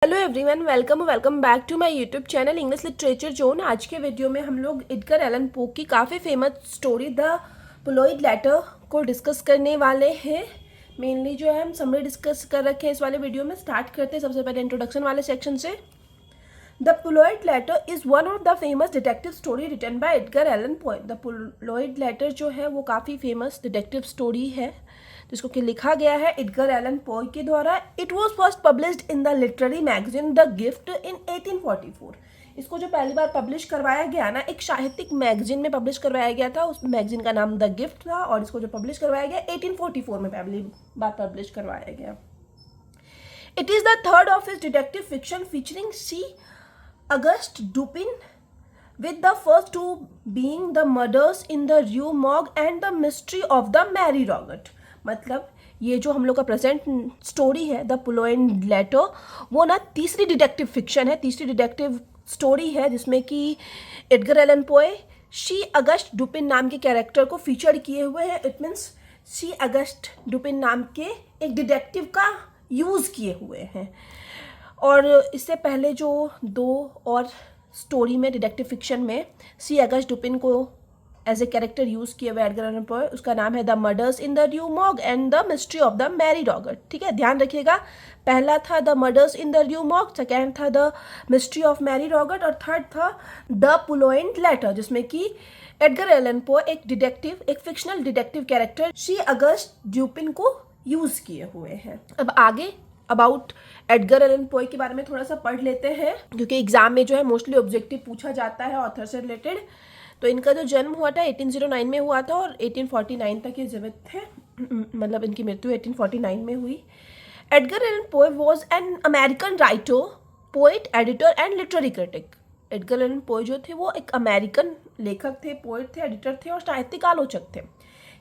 Hello everyone, welcome back to my YouTube channel English literature zone. आज के video में हम लोग एडगर एलन पो की काफ़ी famous story the purloined letter को डिस्कस करने वाले हैं। मेनली जो है हम समरी डिस्कस कर रखे हैं इस वाले वीडियो में। स्टार्ट करते हैं सबसे पहले इंट्रोडक्शन वाले सेक्शन से। The purloined letter is one of the famous detective story written by Edgar Allan Poe. The purloined letter जो है वो काफ़ी फेमस डिटेक्टिव स्टोरी है जिसको कि लिखा गया है एडगर एलन पो के द्वारा। It was first published in the literary magazine the gift in 1844। इसको जो पहली बार पब्लिश करवाया गया ना, एक साहित्यिक मैगजीन में पब्लिश करवाया गया था। उस मैगजीन का नाम द गिफ्ट था और इसको जो पब्लिश करवाया गया 1844 में पहली बार पब्लिश करवाया गया। It is the third of his detective fiction featuring C Auguste Dupin, with the first two being the murders in the Rue Morgue and the mystery of the Mary Roget। मतलब ये जो हम लोग का present story है the purloined letter, वो ना तीसरी डिटेक्टिव फिक्शन है, तीसरी डिटेक्टिव स्टोरी है जिसमें कि एडगर एलन पोए सी अगस्ट डुपिन नाम के कैरेक्टर को फीचर किए हुए हैं। इट मीन्स सी अगस्ट डुपिन नाम के एक डिटेक्टिव का यूज़ किए हुए हैं। और इससे पहले जो दो और स्टोरी में डिटेक्टिव फिक्शन में सी अगस्ट डुपिन को एज ए कैरेक्टर यूज़ किया हुआ एडगर एलन पो, उसका नाम है the murders in the Rue Morgue and the mystery of the Marie Roget. ठीक है, ध्यान रखिएगा, पहला था the murders in the Rue Morgue, second था the mystery of Marie Roget और थर्ड था द पोलोइड लेटर, जिसमें कि एडगर एलन पो एक डिटेक्टिव, एक फिक्शनल डिटेक्टिव कैरेक्टर सी अगस्ट डुपिन को यूज़ किए हुए हैं। अब आगे अबाउट एडगर एलन पो के बारे में थोड़ा सा पढ़ लेते हैं, क्योंकि एग्जाम में जो है मोस्टली ऑब्जेक्टिव पूछा जाता है ऑथर से रिलेटेड। तो इनका जो जन्म हुआ था 1809 में हुआ था और 1849 तक ये जीवित थे, मतलब इनकी मृत्यु 1849 में हुई। एडगर एलन पो was an American writer, poet, editor and literary critic. Edgar Allan पो जो थे वो एक अमेरिकन लेखक थे, पोइट थे, एडिटर थे और साहित्यिक आलोचक थे।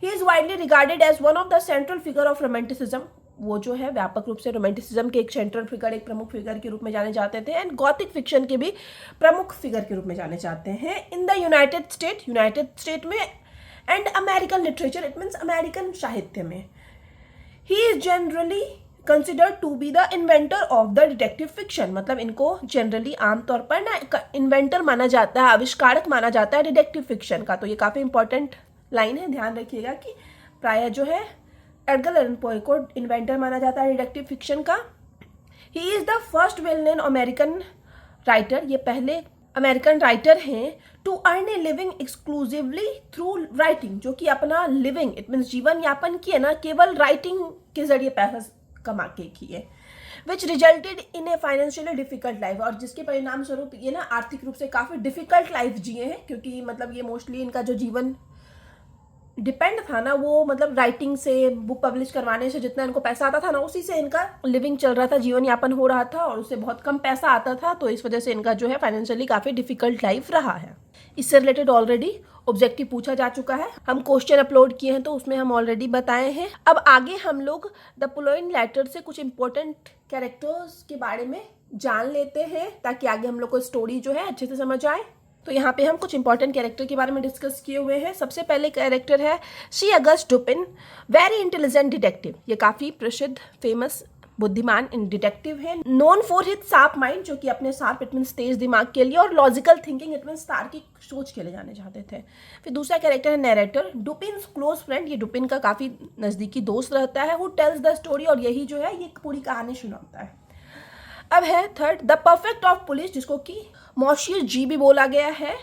He is widely regarded as one of the central figure of romanticism. वो जो है व्यापक रूप से रोमांटिसिज्म के एक सेंट्रल फिगर, एक प्रमुख फिगर के रूप में जाने जाते थे एंड गॉथिक फिक्शन के भी प्रमुख फिगर के रूप में जाने जाते हैं इन द यूनाइटेड स्टेट में and American literature, it means American साहित्य में। He is generally considered to be the inventor of the detective fiction. मतलब इनको जनरली आमतौर पर ना इन्वेंटर माना जाता है, आविष्कारक माना जाता है डिटेक्टिव फिक्शन का। तो ये काफ़ी इंपॉर्टेंट लाइन है, ध्यान रखिएगा कि प्रायः जो है एडगर एलन पो को इन्वेंटर माना जाता है डिटेक्टिव फिक्शन का। He is the first well known American writer, ये पहले अमेरिकन राइटर हैं to earn a living exclusively through writing, जो कि अपना लिविंग, इट मीन्स जीवन यापन किए ना केवल राइटिंग के जरिए पैसा कमा के किए, विच resulted in A financially difficult life, और जिसके परिणाम स्वरूप ये ना आर्थिक रूप से काफ़ी डिफिकल्ट लाइफ जिए हैं, क्योंकि मतलब ये मोस्टली इनका जो जीवन डिपेंड था ना, वो मतलब राइटिंग से, बुक पब्लिश करवाने से जितना इनको पैसा आता था ना, उसी से इनका लिविंग चल रहा था, जीवन यापन हो रहा था और उससे बहुत कम पैसा आता था। तो इस वजह से इनका जो है फाइनेंशियली काफ़ी डिफिकल्ट लाइफ रहा है। इससे रिलेटेड ऑलरेडी ऑब्जेक्टिव पूछा जा चुका है, हम क्वेश्चन अपलोड किए हैं तो उसमें हम ऑलरेडी बताए हैं। अब आगे हम लोग द पोलोइड लेटर से कुछ इंपॉर्टेंट कैरेक्टर्स के बारे में जान लेते हैं ताकि आगे हम लोग को स्टोरी जो है अच्छे से समझ आए। तो यहाँ पे हम कुछ इंपॉर्टेंट कैरेक्टर के बारे में डिस्कस किए हुए हैं। सबसे पहले कैरेक्टर है C Auguste डुपिन, very intelligent detective. ये काफ़ी प्रसिद्ध, फेमस, बुद्धिमान डिटेक्टिव है, known for his sharp mind, जो कि अपने शार्प, इट मीन्स तेज दिमाग के लिए, और लॉजिकल थिंकिंग, इट मीन्स तार्किक सोच के लिए जाने जाते थे। फिर दूसरा कैरेक्टर है नैरेटर, डुपिन क्लोज फ्रेंड, ये डुपिन का काफ़ी नज़दीकी दोस्त रहता है, हु टेल्स द स्टोरी, और यही जो है ये पूरी कहानी सुनाता है। अब है third the prefect of police, जिसको कि मॉशियर जी भी बोला गया है।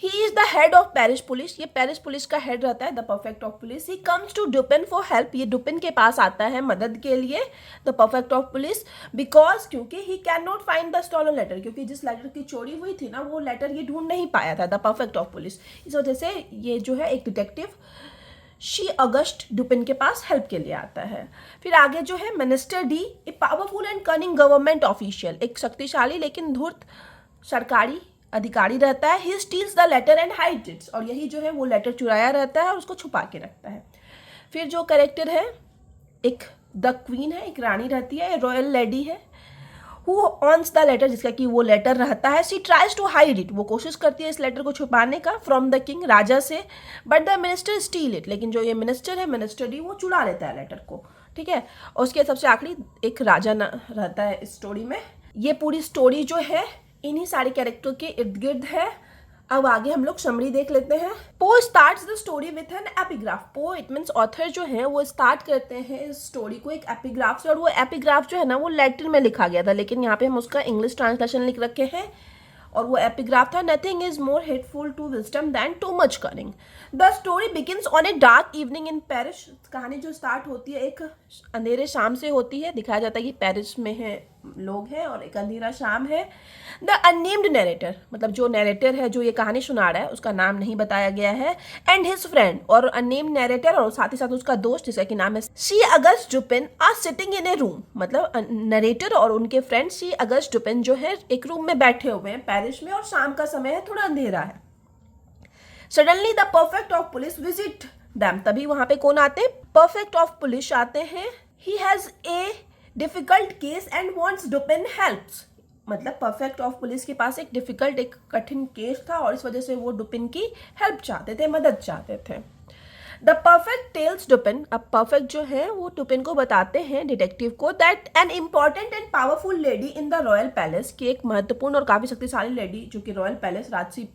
He is the head of Paris police, ये पेरिस पुलिस का हेड रहता है, the prefect of police. He comes to Dupin for help, ये डुपिन के पास आता है मदद के लिए, the prefect of police, because क्योंकि he can not find the stolen letter, क्योंकि जिस लेटर की चोरी हुई थी ना वो लेटर ये ढूंढ नहीं पाया था, द परफेक्ट ऑफ पुलिस। इस वजह से ये जो है एक डिटेक्टिव शी अगस्ट डुपिन के पास हेल्प के लिए आता है। फिर आगे जो है minister D, a powerful and cunning government official, एक शक्तिशाली लेकिन धूर्त सरकारी अधिकारी रहता है। He steals the letter and hides it, और यही जो है वो लेटर चुराया रहता है और उसको छुपा के रखता है। फिर जो कैरेक्टर है एक द क्वीन है, एक रानी रहती है, रॉयल लेडी है, हु ऑन्स द लेटर, जिसका कि वो लेटर रहता है। She tries to hide it, वो कोशिश करती है इस लेटर को छुपाने का, फ्रॉम द किंग, राजा से, but the minister still it, लेकिन जो ये मिनिस्टर है, मिनिस्टर डी, वो चुरा लेता है लेटर को। ठीक है, और उसके सबसे आखिरी एक राजा रहता है इस स्टोरी में, ये पूरी स्टोरी जो है इन्हीं सारे कैरेक्टर के इर्द गिर्द है। अब आगे हम लोग समरी देख लेते हैं। पो starts the story with an epigraph. पो इट मीन्स ऑथर जो है वो स्टार्ट करते हैं इस स्टोरी को एक एपिग्राफ से, और वो एपिग्राफ जो है ना वो लैटिन में लिखा गया था, लेकिन यहाँ पे हम उसका इंग्लिश ट्रांसलेशन लिख रखे हैं, और वो एपिग्राफ था, nothing is more hateful to wisdom than too much cunning. The story begins on a dark evening in Paris. कहानी जो स्टार्ट होती है एक अंधेरे शाम से होती है। दिखाया जाता है कि पेरिस में है लोग हैं और एक अंधेरा शाम है। द अननेम्ड नरेटर, मतलब जो नरेटर है जो ये कहानी सुना रहा है उसका नाम नहीं बताया गया है, एंड हिज फ्रेंड, और अननेम्ड नरेटर और साथ ही साथ उसका दोस्त जिसका कि नाम है C Auguste Dupin, are sitting in a room. मतलब नरेटर और उनके फ्रेंड सी अगस्ट डुपिन जो है एक रूम में बैठे हुए हैं पेरिस में, और शाम का समय है, थोड़ा अंधेरा है। Suddenly the prefect of police visit them. तभी वहां पे कौन आते हैं? परफेक्ट ऑफ पुलिस आते हैं। He has a difficult case and wants Dupin helps. मतलब परफेक्ट ऑफ पुलिस के पास एक डिफिकल्ट, एक कठिन केस था और इस वजह से वो डुपिन की हेल्प चाहते थे, मदद चाहते थे। The prefect tells Dupin. अब परफेक्ट जो है वो डुपिन को बताते हैं, डिटेक्टिव को, that an important and powerful lady in the royal palace, की एक महत्वपूर्ण और काफी शक्तिशाली लेडी जो कि रॉयल पैलेस राजसी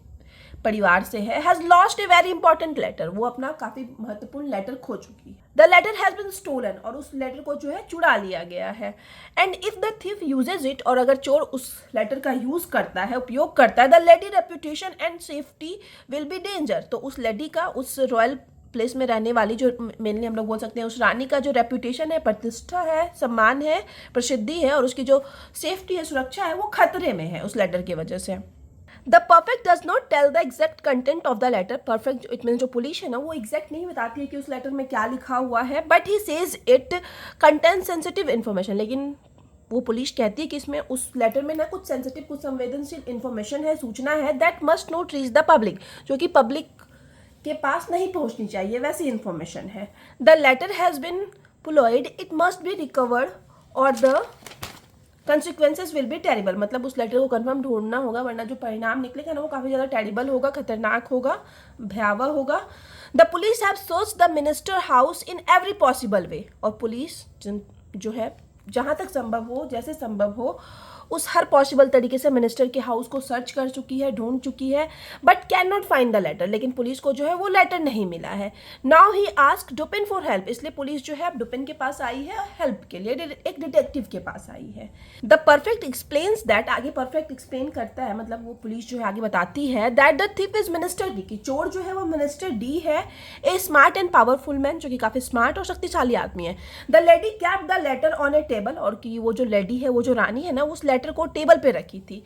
परिवार से है, has lost a very important letter. वो अपना काफी महत्वपूर्ण लेटर खो चुकी है। The letter has been stolen, और उस लेटर को जो है चुरा लिया गया है। And if the thief uses it, और अगर चोर उस लेटर का यूज करता है, उपयोग करता है, the lady reputation and safety will be danger. तो उस लेडी का, उस रॉयल प्लेस में रहने वाली, जो मेनली हम लोग बोल सकते हैं उस रानी का जो रेपुटेशन है, प्रतिष्ठा है, सम्मान है, प्रसिद्धि है, और उसकी जो सेफ्टी है, सुरक्षा है, वो खतरे में है उस लेटर की वजह से। The perfect does not tell the exact content of the letter. Perfect it mean जो पुलिस है ना वो एग्जैक्ट नहीं बताती है कि उस लेटर में क्या लिखा हुआ है, but he says it content sensitive information. लेकिन वो पुलिस कहती है कि इसमें, उस लेटर में ना कुछ सेंसिटिव, कुछ संवेदनशील इन्फॉर्मेशन है, सूचना है, that must not reach the public, जो कि पब्लिक के पास नहीं पहुंचनी चाहिए, वैसी इन्फॉर्मेशन है। The letter has been purloined, it must be recovered, और the consequences will be terrible. मतलब उस लेटर को कंफर्म ढूंढना होगा, वरना जो परिणाम निकलेगा ना वो काफ़ी ज़्यादा टेरिबल होगा, खतरनाक होगा, भयावह होगा। The police have search the minister house in every possible way. और पुलिस जो है जहाँ तक संभव हो, जैसे संभव हो, उस हर पॉसिबल तरीके से मिनिस्टर के हाउस को सर्च कर चुकी है, ढूंढ चुकी है, but can not find the letter. लेकिन पुलिस को जो है वो लेटर नहीं मिला है। Now he asked Dupin for help. इसलिए पुलिस जो है अब डुपिन के पास आई है हेल्प के लिए, एक डिटेक्टिव के पास आई है। The perfect explains that. आगे परफेक्ट एक्सप्लेन करता है, मतलब वो पुलिस जो है आगे बताती है, that the thief is minister D, की चोर जो है वो मिनिस्टर डी है, ए स्मार्ट एंड पावरफुल मैन, जो कि काफी स्मार्ट और शक्तिशाली आदमी है। The lady kept the later on A table, और कि वो जो लेडी है, वो जो रानी है ना, उस लेटर को टेबल पे रखी थी।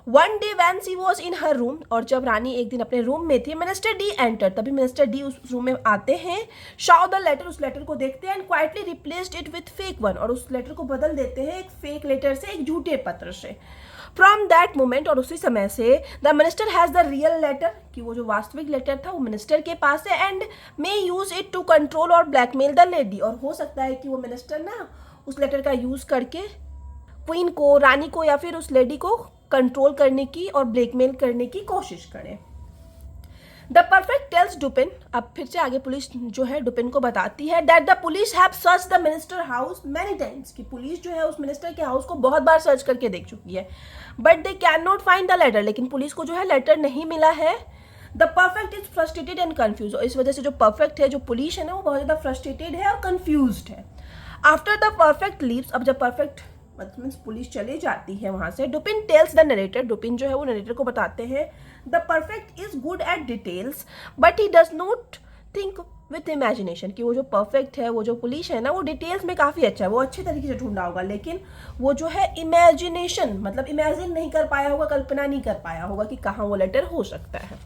One day when C was in her room, और जब रानी एक दिन अपने रूम में थी, मिनिस्टर डी एंटर, तभी मिनिस्टर डी उस रूम में आते हैं। शॉ द लेटर, उस लेटर को देखते हैं, and quietly replaced it with fake one, और उस लेटर को बदल देते हैं एक फेक लेटर से, एक झूठे पत्र से। फ्रॉम दैट मोमेंट, और उसी समय से, the minister has the real letter, कि वो जो वास्तविक लेटर था वो मिनिस्टर के पास है, and may use it to control और ब्लैकमेल द लेडी, और हो सकता है कि वो मिनिस्टर ना उस लेटर का यूज करके क्वीन को, रानी को, या फिर उस लेडी को कंट्रोल करने की और ब्लैकमेल करने की कोशिश करे। The prefect tells Dupin. अब फिर से आगे पुलिस जो है डुपिन को बताती है, that the police have search the minister house many times, कि पुलिस जो है उस मिनिस्टर के हाउस को बहुत बार सर्च करके देख चुकी है, but they can not find the letter. लेकिन पुलिस को जो है लेटर नहीं मिला है। The perfect is frustrated and confuse, और इस वजह से जो परफेक्ट है, जो पुलिस है ना, वो बहुत ज़्यादा फ्रस्ट्रेटेड है और कन्फ्यूज है। आफ्टर द परफेक्ट लीव्स, अब जब परफेक्ट मतलब पुलिस चली जाती है वहां से, डुपिन टेल्स द नरेटर, डुपिन जो है वो नरेटर को बताते हैं, the perfect is good at details but he does not think with imagination, कि वो जो परफेक्ट है, वो जो पुलिस है ना, वो डिटेल्स में काफ़ी अच्छा है, वो अच्छे तरीके से ढूंढा होगा, लेकिन वो जो है इमेजिनेशन, मतलब इमेजिन नहीं कर पाया होगा, कल्पना नहीं कर पाया होगा कि कहाँ वो लेटर हो सकता है।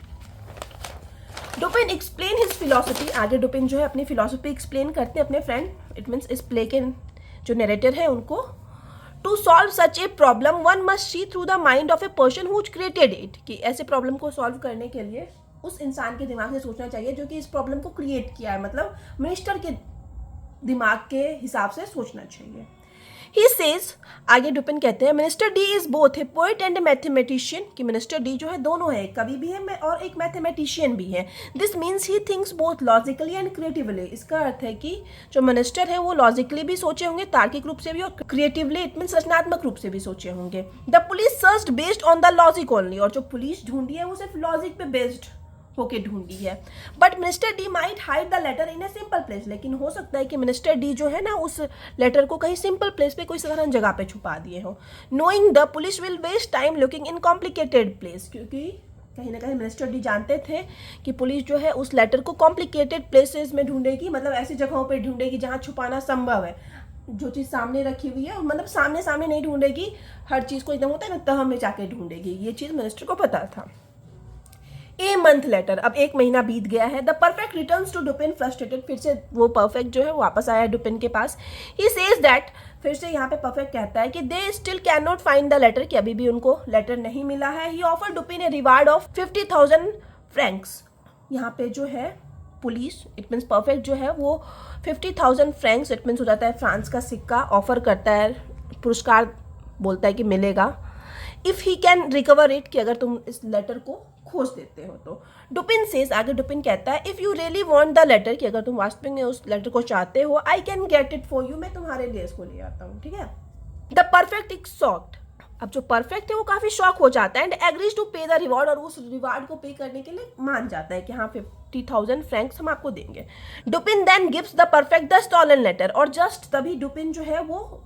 डुपिन एक्सप्लेन हिज फिलोसफी। आगे डुपिन जो है अपनी फिलोसफी एक्सप्लेन करते हैं अपने फ्रेंड, इट मीन्स इस प्ले के जो नरेटर है उनको। To solve such a problem one must see through the mind of a person who created it, कि ऐसे प्रॉब्लम को सॉल्व करने के लिए उस इंसान के दिमाग से सोचना चाहिए जो कि इस प्रॉब्लम को क्रिएट किया है, मतलब मिनिस्टर के दिमाग के हिसाब से सोचना चाहिए। ही सेज, आगे डुपिन कहते हैं, minister D is both A poet and A mathematician, कि मिनिस्टर डी जो है दोनों है, कवि भी है और एक मैथमेटिशियन भी है। This means he thinks both logically and creatively, इसका अर्थ है कि जो मिनिस्टर है वो लॉजिकली भी सोचे होंगे, तार्किक रूप से भी, और क्रिएटिवली इट मीन्स रचनात्मक रूप से भी सोचे होंगे। The police searched based on the logic only, और जो पुलिस ढूंढी है वो सिर्फ लॉजिक पे बेस्ड होके ढूंढी है। But minister D might hide the letter in a simple place, लेकिन हो सकता है कि मिनिस्टर डी जो है ना उस लेटर को कहीं सिंपल प्लेस पे, कोई साधारण जगह पे छुपा दिए हो। Knowing the police will waste time looking in complicated place, क्योंकि कहीं ना कहीं मिनिस्टर डी जानते थे कि पुलिस जो है उस लेटर को कॉम्प्लिकेटेड प्लेसेस में ढूंढेगी, मतलब ऐसी जगहों पर ढूंढेगी जहाँ छुपाना संभव है। जो चीज़ सामने रखी हुई है, मतलब सामने सामने नहीं ढूंढेगी, हर चीज़ को एकदम होता है ना तह में जाके ढूंढेगी। ये चीज़ मिनिस्टर को पता था। ए मंथ लेटर, अब एक महीना बीत गया है। The perfect returns to Dupin frustrated, फिर से वो परफेक्ट जो है वापस आया डुपिन के पास। ही सेज दैट, फिर से यहाँ पे परफेक्ट कहता है कि they still can not find the letter, कि अभी भी उनको लेटर नहीं मिला है। He offer Dupin a reward of 50,000 francs, यहाँ पे जो है पुलिस, इट मीन्स परफेक्ट जो है वो 50,000 फ्रैंक्स, इट मीन्स हो जाता है फ्रांस का सिक्का, ऑफर करता है, पुरस्कार बोलता है कि मिलेगा। If he can recover it, कि अगर तुम इस लेटर को खोज देते हो तो। डुपिन सेज, आगे डुपिन कहता है, if you really want the letter, कि अगर तुम वास्तविक में उस लेटर को चाहते हो, I can get it for you, मैं तुम्हारे लिए इसको ले आता हूँ, ठीक है। द परफेक्ट इज शॉक्ड, अब जो परफेक्ट है वो काफ़ी शॉक हो जाता है, एंड एग्रीज टू पे द रिवॉर्ड, और उस रिवार्ड को पे करने के लिए मान जाता है कि हाँ 50,000 फ्रैंक्स हम आपको देंगे। Dupin then gives the perfect the stolen letter, और जस्ट तभी डुपिन जो है वो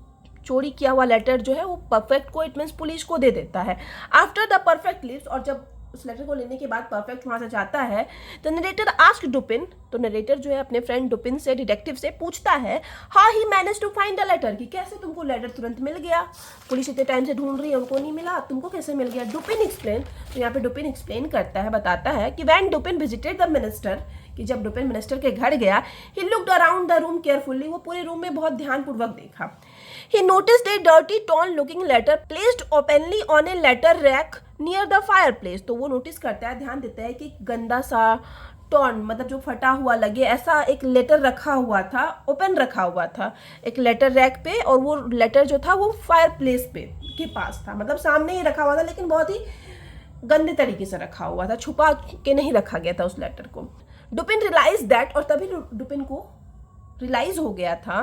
चोरी किया हुआ लेटर जो है वो परफेक्ट को, इट मीन्स पुलिस को दे देता है। आफ्टर द परफेक्ट लीव्स, और जब उस लेटर को लेने के बाद परफेक्ट वहां से जाता है, तो नरेटर आस्क्ड डुपिन, तो नरेटर जो है अपने फ्रेंड डुपिन से, डिटेक्टिव से पूछता है, how he manage to find the letter, कि कैसे तुमको लेटर तुरंत मिल गया, पुलिस इतने टाइम से ढूंढ रही है उनको नहीं मिला, तुमको कैसे मिल गया। डुपिन एक्सप्लेन, तो यहाँ पे डुपिन एक्सप्लेन करता है, बताता है कि when Dupin visited the minister, कि जब डुपिन मिनिस्टर के घर गया, he looked around the room carefully, वो पूरे रूम में बहुत ध्यानपूर्वक देखा। He noticed a dirty torn looking letter placed openly on a letter rack near the fireplace, तो वो नोटिस करता है, ध्यान देता है कि गंदा सा टॉर्न, मतलब जो फटा हुआ लगे ऐसा एक लेटर रखा हुआ था, ओपन रखा हुआ था एक लेटर रैक पे, और वो लेटर जो था वो फायर प्लेस पे के पास था, मतलब सामने ही रखा हुआ था, लेकिन बहुत ही गंदे तरीके से रखा हुआ था, छुपा के नहीं रखा गया था उस लेटर को। डुपिन रियलाइज दैट, और तभी डुपिन को रियलाइज हो गया था,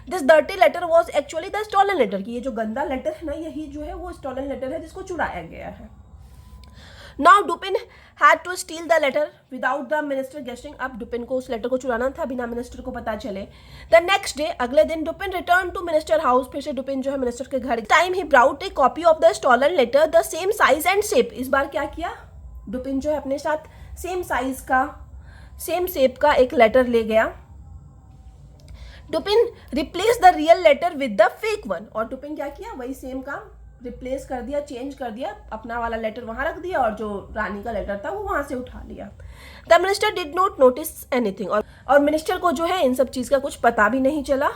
this dirty letter was actually the stolen letter, कि ये जो गंदा लेटर है ना, यही जो है वो स्टॉलन लेटर है जिसको चुराया गया है। Now Dupin had to steal the letter without the minister guessing, अब डुपिन को उस लेटर को चुराना था बिना मिनिस्टर को पता चले। द नेक्स्ट डे, अगले दिन, Dupin return to minister house, फिर से डुपिन जो है मिनिस्टर के घर। Time he brought a copy of the stolen letter the same size and shape, इस बार क्या किया डुपिन जो है अपने साथ सेम साइज का, सेम शेप का एक लेटर ले गया। Dupin replace the real letter with the fake one, और डुपिन क्या किया, वही सेम काम रिप्लेस कर दिया, चेंज कर दिया, अपना वाला लेटर वहां रख दिया और जो रानी का लेटर था वो वहां से उठा लिया। The minister did not notice anything, और मिनिस्टर को जो है इन सब चीज का कुछ पता भी नहीं चला।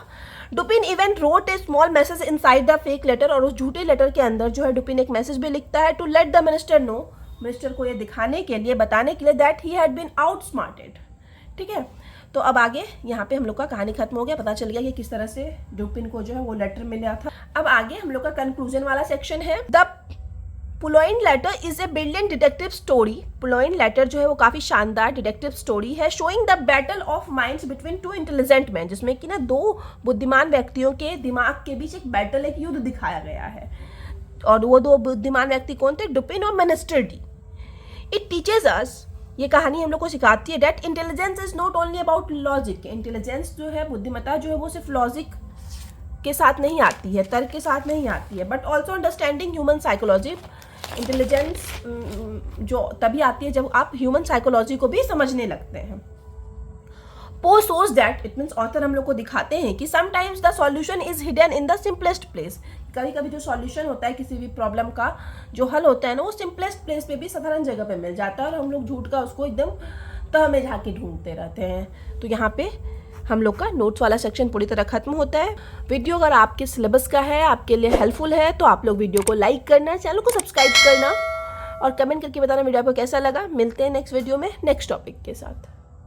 Dupin even wrote a small message inside the fake letter, और उस झूठे लेटर के अंदर जो है डुपिन एक मैसेज भी लिखता है, to let the minister know, minister को ये दिखाने के लिए, बताने के लिए, that he had been outsmarted, ठीक है। तो अब आगे यहाँ पे हम लोग का कहानी खत्म हो गया, पता चल गया कि किस तरह से डुपिन को जो है वो लेटर मिला था। अब आगे हम लोग का कंक्लूजन वाला सेक्शन है। The purloined letter is a brilliant detective story, purloined letter जो है वो काफी शानदार डिटेक्टिव स्टोरी है, showing the battle of minds between two intelligent man, जिसमें कि ना दो बुद्धिमान व्यक्तियों के दिमाग के बीच एक बैटल, एक युद्ध दिखाया गया है, और वो दो बुद्धिमान व्यक्ति कौन थे, डुपिन और मिनिस्टर डी। इट टीचेज अस, ये कहानी हम लोग को सिखाती है, that intelligence is not only about logic, intelligence जो है, बुद्धिमत्ता जो है वो सिर्फ लॉजिक के साथ नहीं आती है, तर्क के साथ नहीं आती है, but also understanding human psychology. Intelligence जो तभी आती है जब आप ह्यूमन साइकोलॉजी को भी समझने लगते हैं। पो सोज दैट, इट मीन्स ऑथर हम लोग को दिखाते हैं कि sometimes the solution is hidden in the simplest place, कभी कभी जो सॉल्यूशन होता है किसी भी प्रॉब्लम का, जो हल होता है ना, वो सिंपलेस्ट प्लेस पे भी, साधारण जगह पे मिल जाता है, और हम लोग झूठ का उसको एकदम तह में झाके ढूंढते रहते हैं। तो यहाँ पे हम लोग का नोट्स वाला सेक्शन पूरी तरह खत्म होता है। वीडियो अगर आपके सिलेबस का है, आपके लिए हेल्पफुल है, तो आप लोग वीडियो को लाइक करना, चैनल को सब्सक्राइब करना, और कमेंट करके बताना वीडियो आपको कैसा लगा। मिलते हैं नेक्स्ट वीडियो में नेक्स्ट टॉपिक के साथ।